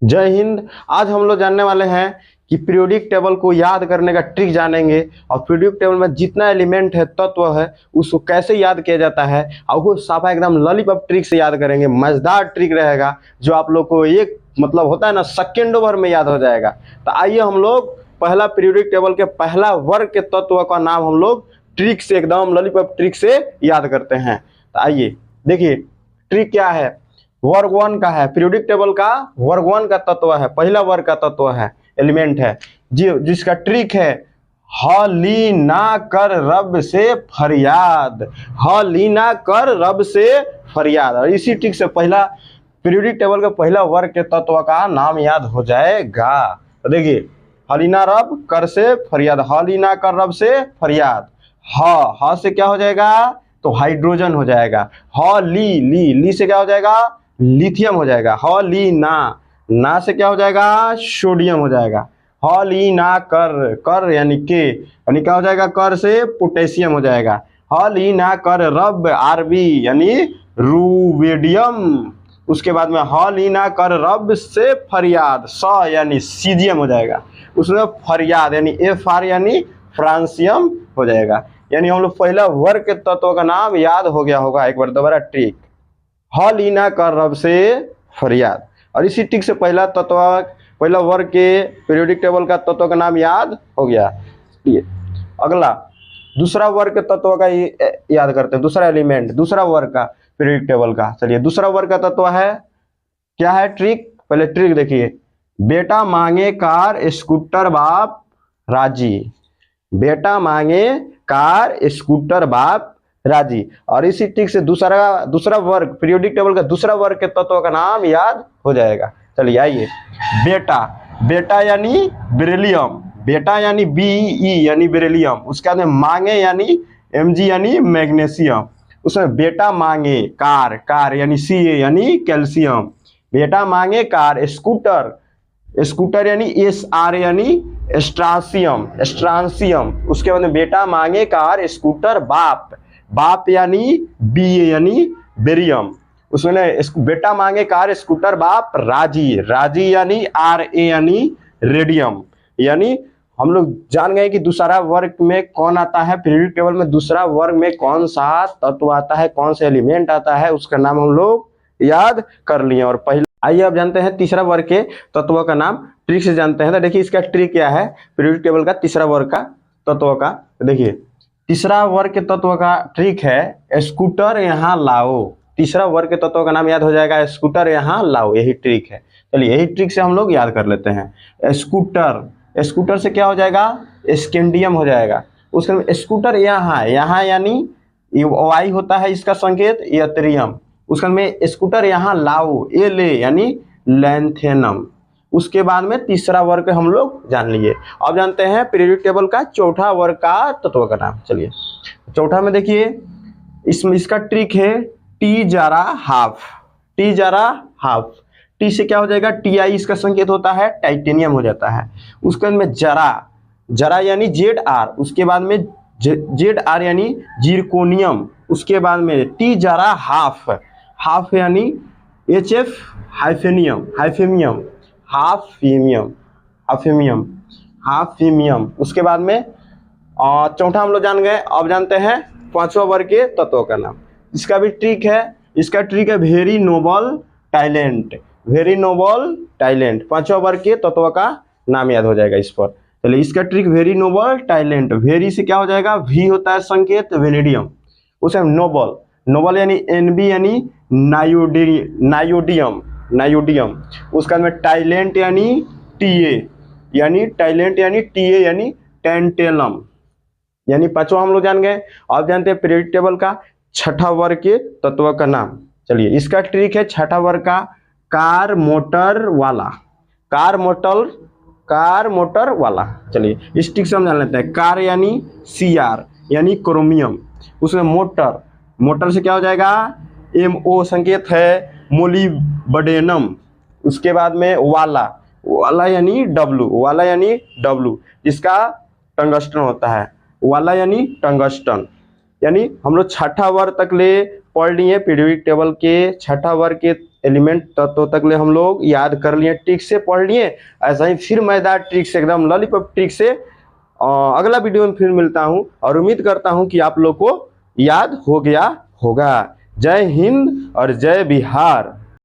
जय हिंद। आज हम लोग जानने वाले हैं कि पीरियोडिक टेबल को याद करने का ट्रिक जानेंगे और पीरियोडिक टेबल में जितना एलिमेंट है, तत्व है, उसको कैसे याद किया जाता है और वो साफा एकदम लॉलीपॉप ट्रिक से याद करेंगे। मजेदार ट्रिक रहेगा जो आप लोग को एक मतलब होता है ना, सेकेंडों भर में याद हो जाएगा। तो आइए हम लोग पहला पीरियोडिक टेबल के पहला वर्ग के तत्व का नाम हम लोग ट्रिक से एकदम लॉलीपॉप ट्रिक से याद करते हैं। तो आइए देखिए ट्रिक क्या है। वर्ग वन का है, पीरियोडिक टेबल का वर्ग वन का तत्व है, पहला वर्ग का तत्व है, एलिमेंट है जी, जिसका ट्रिक है हली ना कर रब से फरियाद। हली ना कर रब से फरियाद। और इसी ट्रिक से पहला पीरियोडिक टेबल का पहला वर्ग के तत्व का नाम याद हो जाएगा। तो देखिए हलीना रब कर से फरियाद, हलीना कर रब से फरियाद। ह से क्या हो जाएगा, तो हाइड्रोजन हो जाएगा। ह ली से क्या हो जाएगा, लिथियम हो जाएगा। ह ली ना से क्या हो जाएगा, सोडियम हो जाएगा। ह ली ना कर यानी के, यानी क्या हो जाएगा, कर से पोटेशियम हो जाएगा। ह ली ना कर रब आरबी यानी रूबेडियम। उसके बाद में ह ली ना कर रब से फरियाद, स यानी सीजियम हो जाएगा। उसमें फरियाद यानी एफ आर यानी फ्रांसियम हो जाएगा। यानी हम लोग पहला वर्ग के तत्व का नाम याद हो गया होगा। एक बार दोबारा ट्रिक, हलीना कर रब से फरियाद। और इसी ट्रिक से पहला तत्व, पहला वर्ग के पीरियोडिक टेबल का तत्व का नाम याद हो गया। ये अगला दूसरा वर्ग के तत्व का याद करते हैं। दूसरा एलिमेंट, दूसरा वर्ग का पीरियोडिक टेबल का। चलिए दूसरा वर्ग का तत्व है, क्या है ट्रिक, पहले ट्रिक देखिए। बेटा मांगे कार स्कूटर बाप राजी। बेटा मांगे कार स्कूटर बाप राजी। और इसी ट्रिक से दूसरा वर्ग, पीरियोडिक टेबल का दूसरा वर्ग के तत्व का नाम याद हो जाएगा। चलिए आइए, बेटा यानी बेरिलियम, बेटा यानी बीई यानी बेरिलियम। उसके बाद में मांगे यानी एमजी यानी मैग्नीशियम। उसमें बेटा मांगे कार यानी सी यानी कैल्शियम। बेटा मांगे कार स्कूटर यानी एस आर यानी स्ट्रांसियम। उसके बाद में बेटा मांगे कार स्कूटर बाप यानी बी यानी बेरियम। उसमें बेटा मांगे कार स्कूटर बाप राजी यानी आर ए यानी रेडियम। यानी हम लोग जान गए कि दूसरा वर्ग में कौन आता है, पीरियोडिक टेबल में दूसरा वर्ग में कौन सा तत्व आता है, कौन सा एलिमेंट आता है, उसका नाम हम लोग याद कर लिए। और पहले आइए अब जानते हैं तीसरा वर्ग के तत्व का नाम ट्रिक से जानते हैं। तो देखिए इसका ट्रिक क्या है, पीरियोडिक टेबल का तीसरा वर्ग का तत्व का। देखिए तीसरा वर्ग के तत्व का ट्रिक है स्कूटर यहाँ लाओ। तीसरा वर्ग के तत्व का नाम याद हो जाएगा, स्कूटर यहाँ लाओ, यही ट्रिक है। चलिए यही ट्रिक से हम लोग याद कर लेते हैं। स्कूटर से क्या हो जाएगा, स्कैंडियम हो जाएगा। उसके स्कूटर यहाँ यानी वाई होता है इसका संकेत, यत्रियम। उसके में स्कूटर यहाँ लाओ, ए ले यानी लैंथेनम। उसके बाद में तीसरा वर्ग हम लोग जान लिए। अब जानते हैं पीरियोडिक टेबल का चौथा वर्ग का तत्व का नाम। चलिए चौथा में देखिए, इसमें इसका ट्रिक है टी जारा हाफ। टी से क्या हो जाएगा, टी आई इसका संकेत होता है, टाइटेनियम हो जाता है। उसके बाद में जरा यानी जेड आर। उसके बाद में जेड आर यानी जिरकोनियम। उसके बाद में टी जारा हाफ यानी एच एफ हाइफेमियम। उसके बाद में चौथा हम लोग जान गए। अब जानते हैं पांचवा वर्ग के तत्व का नाम। इसका भी ट्रिक है, इसका ट्रिक है वेरी नोबल टैलेंट। पांचवा वर्ग के तत्व का नाम याद हो जाएगा इस पर। चलिए इसका trick very noble talent. Very से क्या हो जाएगा, वी होता है संकेत वेनेडियम। उसे नोबल यानी एनबी यानी नायोडियम। उसका में टैलेंट यानी टीए यानी टेंटेलम। यानी पांचवा हम लोग जान गए। अब जानते हैं पीरियोडिक टेबल का छठा वर्ग के तत्व का नाम। चलिए इसका ट्रिक है छठा वर्ग का कार मोटर वाला। चलिए इस ट्रिक से हम जान लेते हैं। कार यानी सी आर यानी क्रोमियम। उसमें मोटर से क्या हो जाएगा, एम ओ संकेत है मोलिब्डेनम। उसके बाद में वाला यानी डब्लू जिसका टंगस्टन होता है, वाला यानी टंगस्टन। यानी हम लोग छठा वर्ग तक ले पढ़ लिए पीरियोडिक टेबल के छठा वर्ग के एलिमेंट तत्व तक ले हम लोग याद कर लिए, ट्रिक से पढ़ लिए। ऐसा ही फिर मजेदार ट्रिक से, एकदम लॉलीपॉप ट्रिक से अगला वीडियो में फिर मिलता हूं, और उम्मीद करता हूं कि आप लोग को याद हो गया होगा। जय हिंद और जय बिहार।